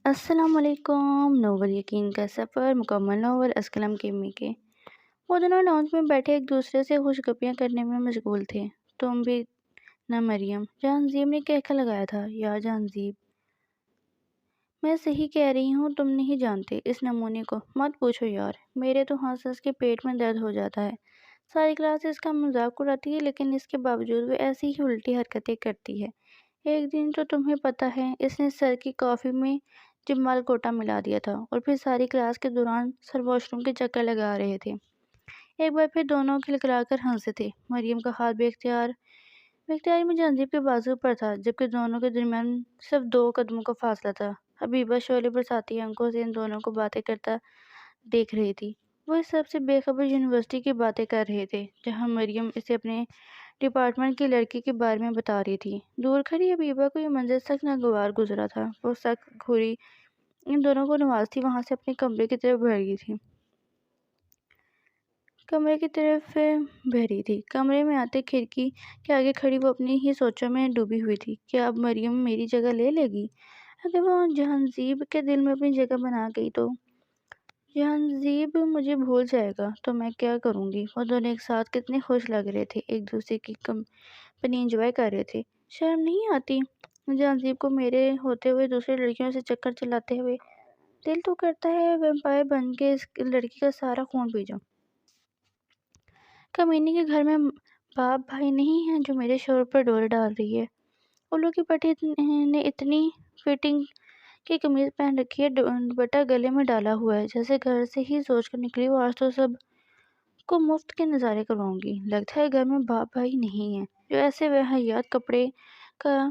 السلام علیکم۔ ناول یقین کا سفر مکمل ناول اسکلم کیمی کے وہ دونوں لاؤنج میں بیٹھے ایک دوسرے سے خوشگپیاں کرنے میں مشغول تھے۔ تم بھی نہ مریم، جہانزیب نے کہکھا لگایا تھا۔ یا جہانزیب، میں صحیح کہہ رہی ہوں، تم نہیں جانتے اس نمونے کو۔ مت پوچھو یار، میرے تو ہنس ہنس کے پیٹ میں درد ہو جاتا ہے۔ ساری کلاس اس کا مذاق اڑاتی ہے لیکن اس کے باوجود وہ ایسی ہی الٹی حرکتیں کرتی ہے۔ ایک دن تو تمہیں پتہ ہے اس نے سر کی کافی میں جمال کوٹا ملا دیا تھا اور پھر ساری کلاس کے دوران سر واش روم کے چکر لگا رہے تھے۔ ایک بار پھر دونوں کھلکھلا کر ہنسے تھے۔ مریم کا ہاتھ بے اختیاری میں جہانزیب کے بازو پر تھا جبکہ دونوں کے درمیان صرف 2 قدموں کا فاصلہ تھا۔ حبیبہ شعلے برساتی آنکھوں سے ان دونوں کو باتیں کرتا دیکھ رہی تھی۔ وہ اس سب سے بے خبر یونیورسٹی کی باتیں کر رہے تھے جہاں مریم اسے اپنے ڈپارٹمنٹ کی لڑکی کے بارے میں بتا رہی تھی۔ دور کھڑی حبیبہ کو یہ منظر سخت ناگوار گزرا تھا۔ وہ سخت گھوری ان دونوں کو نوازتی وہاں سے اپنے کمرے کی طرف بڑھ رہی تھی۔ کمرے میں آتے کھڑکی کے آگے کھڑی وہ اپنی ہی سوچوں میں ڈوبی ہوئی تھی۔ کیا اب مریم میری جگہ لے لے گی؟ اگر وہ جہانزیب کے دل میں اپنی جگہ بنا گئی تو جہانزیب مجھے بھول جائے گا تو میں کیا کروں گی؟ وہ دونوں ایک ساتھ کتنے خوش لگ رہے تھے، ایک دوسرے کی کمپنی انجوائے کر رہے تھے۔ شرم نہیں آتی جہانزیب کو میرے ہوتے ہوئے دوسری لڑکیوں سے چکر چلاتے ہوئے؟ دل تو کرتا ہے ویمپائر بن کے اس لڑکی کا سارا خون پی جاؤں۔ کمینی کے گھر میں باپ بھائی نہیں ہیں جو میرے شوہر پر ڈور ڈال رہی ہے۔ الو کی پٹی نے اتنی فٹنگ کی قمیض پہن رکھی ہے، دوپٹہ گلے میں ڈالا ہوا ہے جیسے گھر سے ہی سوچ کر نکلی ہو آج تو سب کو مفت کے نظارے کرواؤں گی۔ لگتا ہے گھر میں باپ بھائی نہیں ہیں جو ایسے واہیات کپڑے کا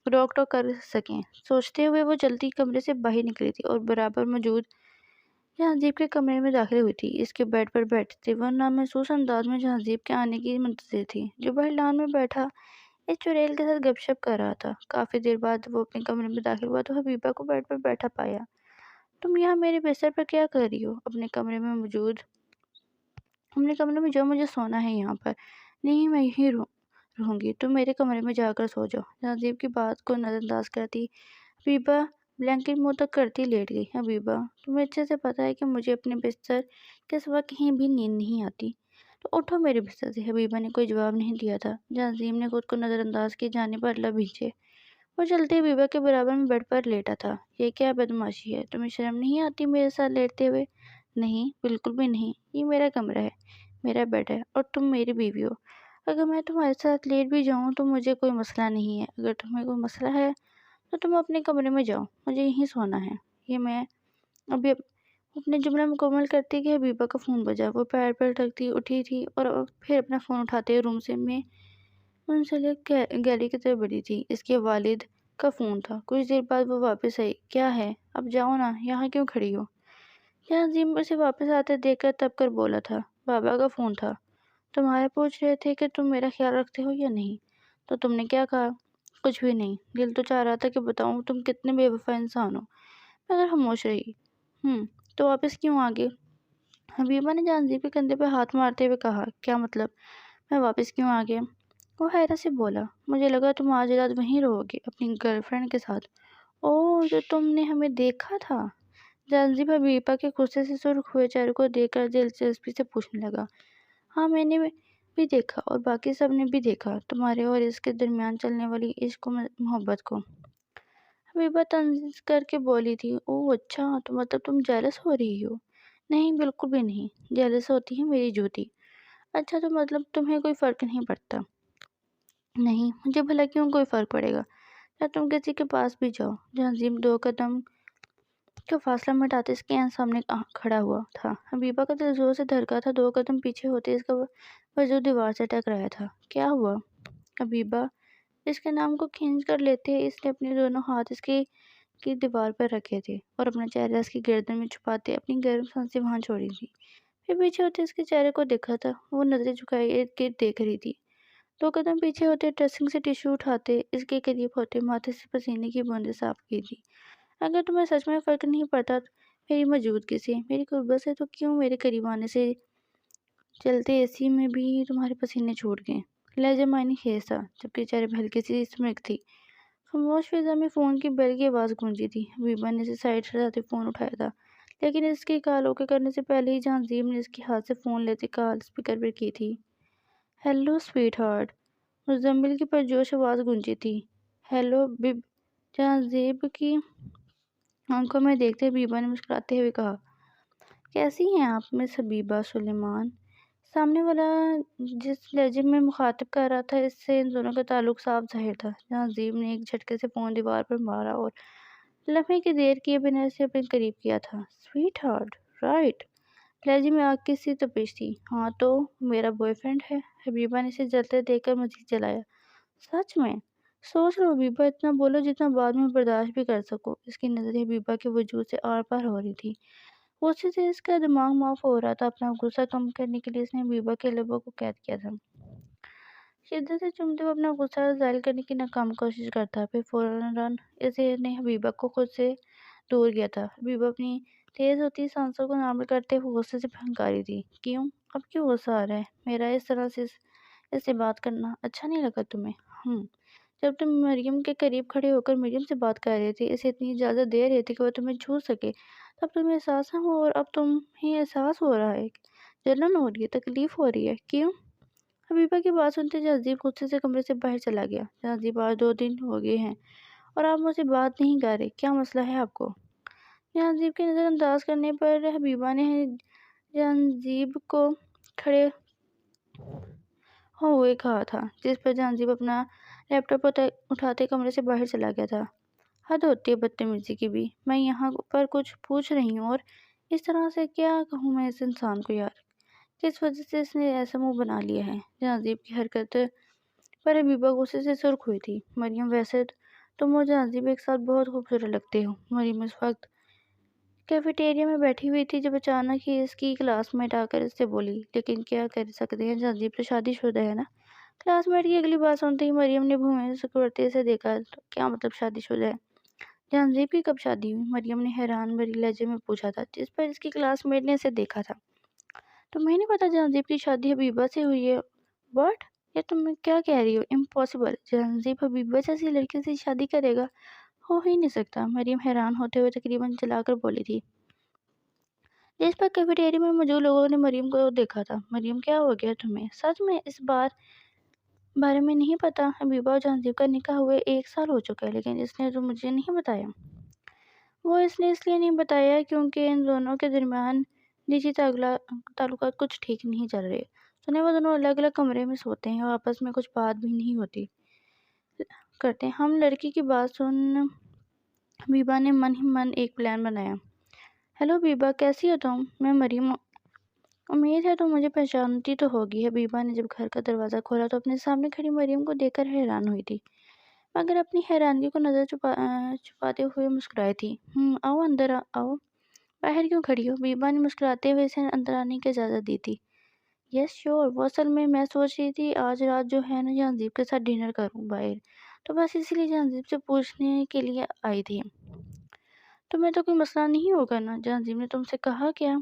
روک ٹوک کر سکیں۔ سوچتے ہوئے وہ جلدی کمرے سے باہر نکلی تھی اور برابر موجود جہانزیب کے کمرے میں داخل ہوئی تھی۔ اس کے بیڈ پر بیٹھی تھی وہ نامحسوس انداز میں جہانزیب کے آنے کی منتظر تھی جو باہر لان میں بیٹھا اس چڑیل کے ساتھ گپ شپ کر رہا تھا۔ کافی دیر بعد وہ اپنے کمرے میں داخل ہوا تو حبیبہ کو بیڈ پر بیٹھا پایا۔ تم یہاں میرے بستر پر کیا کر رہی ہو؟ اپنے کمرے میں جو مجھے سونا ہے یہاں پر نہیں، میں یہیں رہوں گی، تم میرے کمرے میں جا کر سو جاؤ۔ جہانزیب کی بات کو نظر انداز کرتی حبیبہ بلینکٹ منہ تک کرتی لیٹ گئی۔ حبیبہ، تمہیں اچھے سے پتا ہے کہ مجھے اپنے بستر کے سوا کہیں بھی نیند نہیں آتی، تو اٹھو میرے بستر سے۔ حبیبہ نے کوئی جواب نہیں دیا تھا۔ جہانزیب نے خود کو نظر انداز کی جانب اللہ بھیجے وہ چلتے حبیبہ کے برابر میں بیڈ پر لیٹا تھا۔ یہ کیا بدمعاشی ہے؟ تمہیں شرم نہیں آتی میرے ساتھ لیٹتے ہوئے؟ نہیں، بالکل بھی نہیں، یہ میرا کمرہ ہے، میرا بیڈ ہے اور تم میری بیوی ہو۔ اگر میں تمہارے ساتھ لیٹ بھی جاؤں تو مجھے کوئی مسئلہ نہیں ہے۔ اگر تمہیں کوئی مسئلہ ہے تو تم اپنے کمرے میں جاؤ، مجھے یہیں سونا ہے۔ یہ میں ابھی اپنے جملہ مکمل کرتی کہ حبیبہ کا فون بجا۔ وہ پیر پر رکھتی اٹھی تھی اور پھر اپنا فون اٹھاتے روم سے میں منسلک گیلری کی طرف بڑھی تھی۔ اس کے والد کا فون تھا۔ کچھ دیر بعد وہ واپس آئی۔ کیا ہے؟ اب جاؤ نا، یہاں کیوں کھڑی ہو؟ جہانزیب اسے واپس آتے دیکھ کر تب کر بولا تھا۔ بابا کا فون تھا، تمہارے پوچھ رہے تھے کہ تم میرا خیال رکھتے ہو یا نہیں۔ تو تم نے کیا کہا؟ کچھ بھی نہیں، دل تو چاہ رہا تھا کہ بتاؤں تم کتنے بے وفا انسان ہو، مگر خاموش رہی۔ تو واپس کیوں آ گئے؟ حبیبہ نے جہانزیب کے کندھے پہ ہاتھ مارتے ہوئے کہا۔ کیا مطلب؟ میں واپس کیوں آ گیا؟ وہ حیرت سے بولا۔ مجھے لگا تم آج رات وہیں رہو گے اپنی گرل فرینڈ کے ساتھ۔ اوہ، جو تم نے ہمیں دیکھا تھا؟ جہانزیب حبیبہ کے غصے سے سرخ ہوئے چہرے کو دیکھ کر دلچسپی سے پوچھنے لگا۔ ہاں، میں نے بھی دیکھا اور باقی سب نے بھی دیکھا، تمہارے اور اس کے درمیان چلنے والی عشق و محبت کو۔ حبیبہ طنز کر کے بولی تھی۔ اوہ اچھا، تو مطلب تم جیلس ہو رہی ہو؟ نہیں، بالکل بھی نہیں، جیلس ہوتی ہے میری جوتی۔ اچھا، تو مطلب تمہیں کوئی فرق نہیں پڑتا؟ نہیں، مجھے بھلا کیوں کوئی فرق پڑے گا؟ یا تم کسی کے پاس بھی جاؤ۔ جہانزیب 2 قدم کا فاصلہ مٹاتے اس کے سامنے کھڑا ہوا تھا۔ حبیبہ کا دل زور سے دھڑکا تھا۔ 2 قدم پیچھے ہوتے اس کا وجود دیوار سے ٹکرایا تھا۔ کیا ہوا؟ حبیبہ اس کے نام کو کھینچ کر لیتے اس نے اپنے دونوں ہاتھ اس کی دیوار پر رکھے تھے اور اپنا چہرہ اس کی گردن میں چھپاتے اپنی گرم سانسیں وہاں چھوڑی تھی۔ پھر پیچھے ہوتے اس کے چہرے کو دیکھا تھا۔ وہ نظریں جھکائے ارد گرد دیکھ رہی تھی۔ 2 قدم پیچھے ہوتے ڈریسنگ سے ٹشو اٹھاتے اس کے قریب ہوتے ماتھے سے پسینے کی بوندیں صاف کی تھی۔ اگر تمہیں سچ میں فرق نہیں پڑتا میری موجودگی سے، میری قربت سے، تو کیوں میرے قریب آنے سے چلتے اے سی میں بھی تمہارے پسینے چھوٹ گئے؟ لہجہ معنی خیز تھا جبکہ چہرے پہ ہلکی سی سمرک تھی۔ خاموش فضا میں فون کی بیل کی آواز گونجی تھی۔ حبیبہ نے اسے سائڈ ہٹاتے فون اٹھایا تھا، لیکن اس کی کال اوکے کرنے سے پہلے ہی جہانزیب نے اس کے ہاتھ سے فون لیتے کال اسپیکر پر کی تھی۔ ہیلو سویٹ ہارٹ، مزمل کی پرجوش آواز گونجی تھی۔ ہیلو بب، جہانزیب کی آنکھوں میں دیکھتے حبیبہ نے مسکراتے ہوئے کہا، کیسی ہیں آپ مس حبیبہ سلیمان؟ سامنے والا جس لہجے میں مخاطب کر رہا تھا اس سے ان دونوں کا تعلق صاف ظاہر تھا۔ جہانزیب نے ایک جھٹکے سے فون دیوار پر مارا اور لمحے کی دیر کیے بنا اسے اپنے قریب کیا تھا۔ Sweetheart, right? لہجے میں آگ کی سی تپش تھی۔ ہاں تو میرا بوائے فرینڈ ہے۔ حبیبہ نے اسے جلتے دیکھ کر مزید جلایا۔ سچ میں؟ سوچ لو حبیبہ، اتنا بولو جتنا بعد میں برداشت بھی کر سکو۔ اس کی نظریں حبیبہ کے وجود سے آر پار ہو رہی تھی۔ غصے سے اس کا دماغ معاف ہو رہا تھا۔ اپنا غصہ کم کرنے کے لیے اس نے حبیبہ کے لبوں کو قید کیا تھا۔ شدت سے چومتے ہوئے اپنا غصہ ظاہر کرنے کی ناکام کوشش کرتا، پھر فوراً اسے نے حبیبہ کو خود سے دور کیا تھا۔ حبیبہ اپنی تیز ہوتی سانسوں کو نارمل کرتے ہوئے غصے سے پھنکاری تھی۔ کیوں؟ اب کیوں غصہ آ رہا ہے؟ میرا اس طرح سے اس سے بات کرنا اچھا نہیں لگا تمہیں؟ جب تم مریم کے قریب کھڑے ہو کر مریم سے بات کر رہے تھے، اسے اتنی اجازت دے رہے تھے کہ وہ تمہیں چھو سکے، تب تمہیں احساس نہ ہو، اور اب تمہیں احساس ہو رہا ہے، جلن ہو رہی ہے، تکلیف ہو رہی ہے۔ کیوں؟ حبیبہ کی بات سنتے جہانزیب غصے سے کمرے سے باہر چلا گیا۔ جہانزیب، آج 2 دن ہو گئے ہیں اور آپ مجھ سے بات نہیں کر رہے، کیا مسئلہ ہے آپ کو؟ جہانزیب کے نظر انداز کرنے پر حبیبہ نے جہانزیب کو کھڑے ہوئے کہا تھا، جس پر جہانزیب اپنا لیپ ٹاپ اٹھاتے کمرے سے باہر چلا گیا تھا۔ حد ہوتی ہے بدتمیزی کی بھی، میں یہاں پر کچھ پوچھ رہی ہوں، اور اس طرح سے کیا کہوں میں اس انسان کو یار، کس وجہ سے اس نے ایسا منہ بنا لیا ہے؟ جہانزیب کی حرکت پر حبیبہ غصے سے سرخ ہوئی تھی۔ مریم، ویسے تم اور جہانزیب ایک ساتھ بہت خوبصورت لگتے ہو۔ مریم اس وقت کیفیٹیریا میں بیٹھی ہوئی تھی جب اچانک ہی اس کی کلاس میٹ آ کر اس سے بولی، لیکن کیا کر سکتے ہیں، جہانزیب تو شادی شدہ ہے نا۔ کلاس میٹ کی اگلی بات سنتے ہی مریم نے بھویں سکڑتے سے دیکھا۔ تو کیا مطلب شادی شدہ ہے؟ جہانزیب کی کب شادی ہوئی؟ مریم نے حیران بھری لہجے میں پوچھا تھا، جس پر اس کی کلاس میٹ نے اسے دیکھا تھا۔ تمہیں نہیں پتا جہانزیب کی شادی حبیبہ سے ہوئی ہے؟ واٹ؟ یہ تم کیا کہہ رہی ہو؟ امپاسبل! جہانزیب حبیبہ جیسی لڑکی سے شادی کرے گا؟ ہو ہی نہیں سکتا۔ مریم حیران ہوتے ہوئے تقریباً چلا کر بولی تھی، جس پر کیفیٹیریا میں موجود لوگوں نے مریم کو دیکھا تھا۔ مریم، کیا ہو گیا تمہیں؟ سچ میں اس بارے میں نہیں پتا؟ حبیبہ اور جہانزیب کا نکاح ہوئے 1 سال ہو چکا ہے، لیکن اس نے تو مجھے نہیں بتایا۔ وہ اس نے اس لیے نہیں بتایا کیونکہ ان دونوں کے درمیان نجی تعلقات کچھ ٹھیک نہیں چل رہے۔ سنے وہ دونوں الگ الگ کمرے میں سوتے ہیں اور آپس میں کچھ بات بھی نہیں ہوتی کرتے۔ ہم لڑکی کی بات سن حبیبہ نے من ہی من ایک پلان بنایا۔ ہیلو حبیبہ، کیسی ہو تم؟ میں مریم، امید ہے تم مجھے پہچانتی تو ہوگی۔ حبیبہ نے جب گھر کا دروازہ کھولا تو اپنے سامنے کھڑی مریم کو دیکھ کر حیران ہوئی تھی، مگر اپنی حیرانگی کو نظر چھپاتے ہوئے مسکرائی تھی۔ آؤ اندر آؤ، باہر کیوں کھڑی ہو؟ حبیبہ نے مسکراتے ہوئے اسے اندر آنے کی اجازت دی تھی۔ یس شیور، وہ اصل میں سوچ رہی تھی آج رات جو ہے نا جہانزیب کے ساتھ ڈنر کروں باہر، تو بس اسی لیے جہانزیب سے پوچھنے کے لیے آئی تھی۔ تمہیں تو کوئی مسئلہ نہیں ہوگا نا؟ جہانزیب نے تم سے کہا کیا؟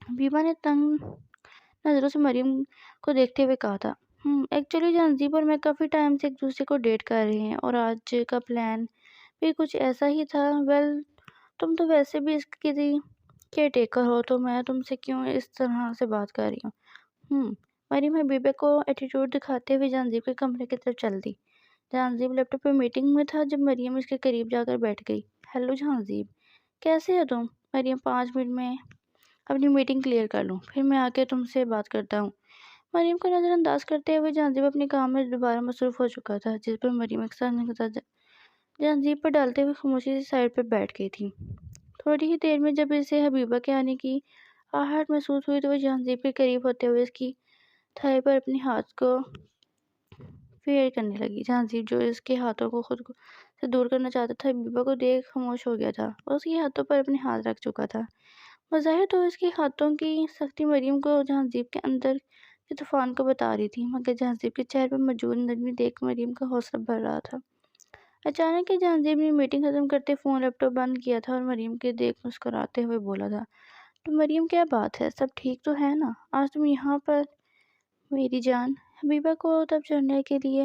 حبیبہ نے تنگ نظروں سے مریم کو دیکھتے ہوئے کہا تھا۔ ایکچولی جہانزیب اور میں کافی ٹائم سے ایک دوسرے کو ڈیٹ کر رہے ہیں، اور آج کا پلان بھی کچھ ایسا ہی تھا۔ ویل، تم تو ویسے بھی اس کی کیئر ٹیکر ہو، تو میں تم سے کیوں اس طرح سے بات کر رہی ہوں؟ مریم حبیبہ کو ایٹیٹیوڈ دکھاتے ہوئے جہانزیب کے کمرے کی طرف چل دی۔ جہانزیب لیپ ٹاپ پر میٹنگ میں تھا جب مریم اس کے قریب جا کر بیٹھ گئی۔ ہیلو جہانزیب، کیسے ہو تم؟ مریم، 5 منٹ میں اپنی میٹنگ کلیئر کر لوں، پھر میں آ کے تم سے بات کرتا ہوں۔ مریم کو نظر انداز کرتے ہوئے جہانزیب اپنے کام میں دوبارہ مصروف ہو چکا تھا، جس پر مریم اکثر نظر جہانزیب پر ڈالتے ہوئے خاموشی سے سائڈ پر بیٹھ گئی تھی۔ تھوڑی ہی دیر میں جب اسے حبیبہ کے آنے کی آہٹ محسوس ہوئی تو وہ جہانزیب کے قریب ہوتے ہوئے اس کی تھائی پر اپنے ہاتھ کو پھیر کرنے لگی۔ جہانزیب، جو اس کے ہاتھوں کو خود سے دور کرنا چاہتا تھا، حبیبہ کو دیکھ خاموش ہو گیا تھا۔ وہ اس کے ہاتھوں پر اپنے ہاتھ رکھ چکا تھا۔ بظاہر تو اس کے ہاتھوں کی سختی مریم کو جہانزیب کے اندر کے طوفان کو بتا رہی تھی، مگر جہانزیب کے چہرے پر موجود نرمی دیکھ مریم کا حوصلہ بڑھ رہا تھا۔ اچانک ہی جہانزیب نے میٹنگ ختم کرتے فون لیپ ٹاپ بند کیا تھا اور مریم کے دیکھ مسکراتے ہوئے بولا تھا، تو مریم، کیا بات ہے؟ سب ٹھیک تو ہے نا؟ آج تم یہاں پر میری جان؟ حبیبہ کو تب چڑھنے کے لیے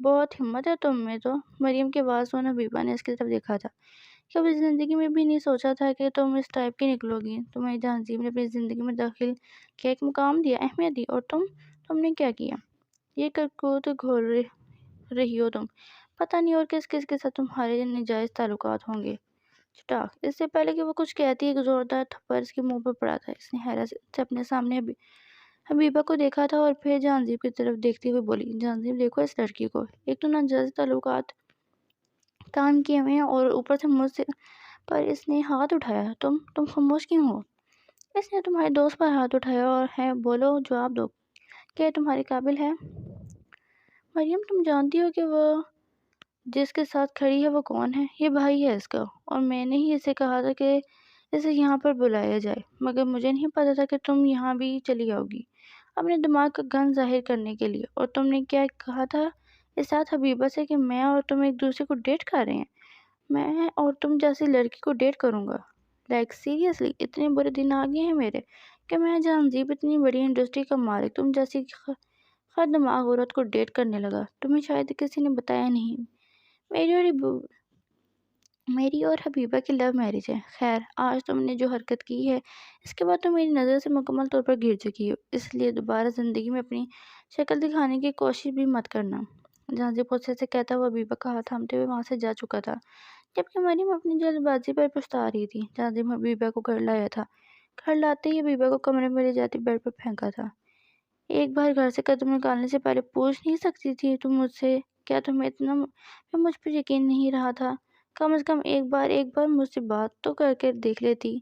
بہت ہمت ہے تم میں تو۔ مریم کے بعد سونا حبیبہ نے اس کی طرف دیکھا تھا۔ کبھی زندگی میں بھی نہیں سوچا تھا کہ تم اس ٹائپ کی نکلو گی۔ تمہیں جہانزیب نے اپنی زندگی میں داخل کیا، ایک مقام دیا، اہمیت دی، اور تم نے کیا کیا؟ یہ کرتوت گھول رہی ہو تم۔ پتہ نہیں اور کس کس کے ساتھ تمہارے ناجائز تعلقات ہوں گے۔ چٹاک۔ اس سے پہلے کہ وہ کچھ کہتی، ایک زوردار تھپڑ اس کے منہ پر پڑا تھا۔ اس نے حیرت سے اپنے سامنے حبیبہ کو دیکھا تھا اور پھر جہانزیب کی طرف دیکھتے ہوئے بولی، جہانزیب دیکھو اس لڑکی کو، ایک تو ناجائز تعلقات قائم کیے ہوئے ہیں اور اوپر سے مجھ سے پر اس نے ہاتھ اٹھایا۔ تم خاموش کیوں ہو؟ اس نے تمہارے دوست پر ہاتھ اٹھایا اور ہے، بولو، جواب دو، کیا یہ تمہارے قابل ہے؟ مریم، تم جانتی ہو کہ وہ جس کے ساتھ کھڑی ہے وہ کون ہے؟ یہ بھائی ہے اس کا، اور میں نے ہی اسے کہا تھا کہ اسے یہاں پر بلایا جائے، مگر مجھے نہیں پتا تھا کہ تم یہاں بھی چلی آؤ گی اپنے دماغ کا گن ظاہر کرنے کے لیے۔ اور تم نے کیا کہا تھا اس ساتھ حبیبہ سے کہ میں اور تم ایک دوسرے کو ڈیٹ کر رہے ہیں؟ میں اور تم جیسی لڑکی کو ڈیٹ کروں گا؟ لائک سیریسلی، اتنے برے دن آ گئے ہیں میرے کہ میں جہانزیب، اتنی بڑی انڈسٹری کا مالک، تم جیسی خر دماغ عورت کو ڈیٹ کرنے لگا؟ تمہیں شاید کسی نے بتایا نہیں، میری اور حبیبہ کی لو میرج ہے۔ خیر، آج تم نے جو حرکت کی ہے اس کے بعد تم میری نظر سے مکمل طور پر گر چکی ہو، اس لیے دوبارہ زندگی میں اپنی شکل دکھانے کی کوشش بھی مت کرنا۔ جہانزیب غصے سے کہتا ہوا حبیبہ کا ہاتھ تھامتے ہوئے وہاں سے جا چکا تھا، جبکہ مریم اپنی جلد بازی پر پچھتا رہی تھی۔ جہانزیب حبیبہ کو گھر لایا تھا۔ گھر لاتے ہی حبیبہ کو کمرے میں لے جاتے بیڈ پر پھینکا تھا۔ ایک بار گھر سے قدم نکالنے سے پہلے پوچھ نہیں سکتی تھی تم مجھ سے؟ کیا تمہیں اتنا مجھ پر یقین نہیں رہا تھا؟ کم از کم ایک بار مجھ سے بات تو کر کے دیکھ لیتی۔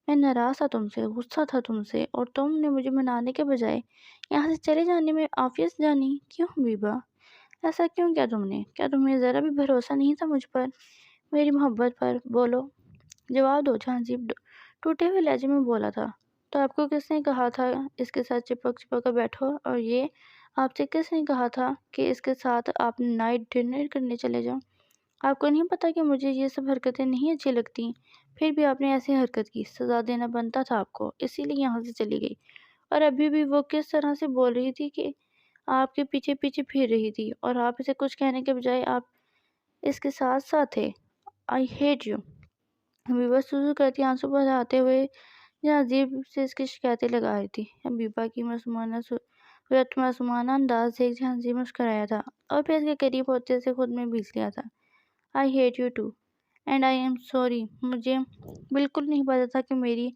میں ناراض تھا تم سے، غصہ تھا تم سے، اور تم نے مجھے منانے کے بجائے یہاں سے چلے جانے میں عافیت جانی۔ کیوں حبیبہ؟ ایسا کیوں کیا تم نے؟ کیا تمہیں ذرا بھی بھروسہ نہیں تھا مجھ پر، میری محبت پر؟ بولو، جواب دو۔ جہانزیب ٹوٹے ہوئے لہجے میں بولا تھا۔ تو آپ کو کس نے کہا تھا اس کے ساتھ چپک کر بیٹھو؟ اور یہ آپ سے کس نے کہا تھا کہ اس کے ساتھ آپ نائٹ ڈنر کرنے چلے جاؤ؟ آپ کو نہیں پتا کہ مجھے یہ سب حرکتیں نہیں اچھی لگتی؟ پھر بھی آپ نے ایسی حرکت کی، سزا دینا بنتا تھا آپ کو، اسی لیے یہاں سے چلی گئی۔ اور ابھی بھی وہ کس طرح سے بول رہی تھی کہ آپ کے پیچھے پیچھے پھر رہی تھی، اور آپ اسے کچھ کہنے کے بجائے آپ اس کے ساتھ تھے۔ I hate you. حبیبہ سوسو کرتی آنسو بہاتے ہوئے جہانزیب سے اس کی شکایتیں لگا رہی تھی۔ حبیبہ کی معصومانہ انداز دیکھ جہانزیب مسکرایا تھا اور پھر اس کے قریب ہوتے سے خود میں بیچ لیا تھا۔ I hate you too and I am sorry۔ مجھے بالکل نہیں پتا تھا کہ میری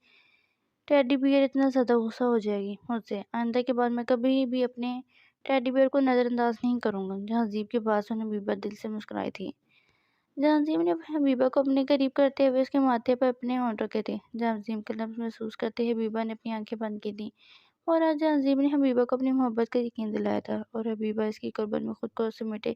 ٹیڈی بیئر اتنا زیادہ غصہ ہو جائے گی مجھ سے۔ آئندہ کے بعد میں کبھی بھی اپنے ٹیڈی بیئر کو نظر انداز نہیں کروں گا۔ جہانزیب کی بات سن حبیبہ دل سے مسکرائی تھی۔ جہانزیب نے حبیبہ کو اپنے قریب کرتے ہوئے اس کے ماتھے پر اپنے ہونٹ رکھے تھے۔ جہانزیب کے لمس محسوس کرتے ہوئے حبیبہ نے اپنی آنکھیں بند کی تھیں، اور آج جہانزیب نے حبیبہ کو اپنی محبت کا یقین دلایا تھا، اور حبیبہ اس کی قربت میں خود کو سمیٹے